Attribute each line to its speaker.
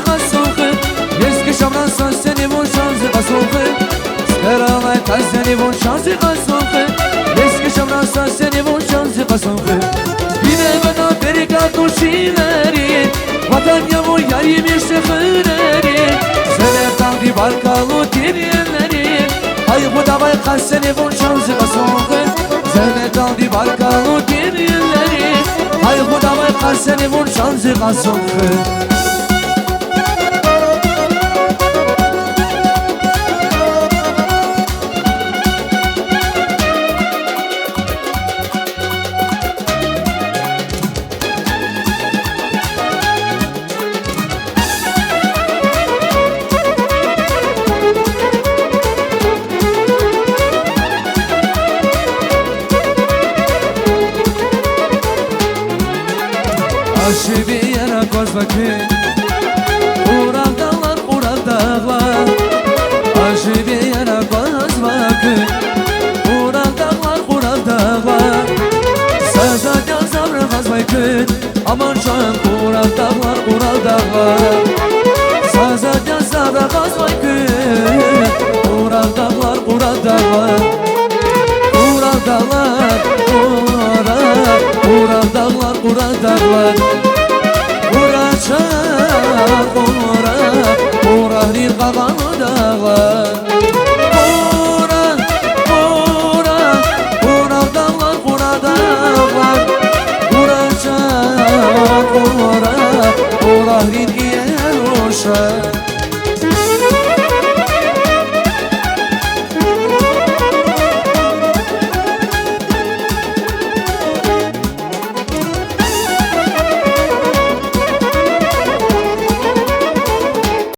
Speaker 1: غصوخه Eski şamransan seni bu şansı غصوخه Skeralay kay seni bu şansı غصوخه Eski şamransan seni bu şansı غصوخه Bine bana berikatun şileri Vatan yavu yarim işte hıreri Selertan di barkalu tiriyenleri Ay bu da vay kay seni bu şansı غصوخه Selertan di barkalu tiriyenleri Ay bu da vay kay seni bu şansı غصوخه Aşı bir yere koz bakın Uğrak dağlar, uğrak dağlar Aşı bir yere koz bakın Uğrak dağlar, uğrak dağlar Sazaca sabrı kaz bakın Aman can uğrak dağlar, uğrak dağlar Sazaca sabrı kaz bakın Uğrak dağlar, uğrak dağlar Uğrak dağlar, uğrak dağlar, uğrak dağlar Uğraşak uğrak nil kağanı dağlar Uğrak dağlar, uğrak dağlar Uğraşak uğrak nil yer uşak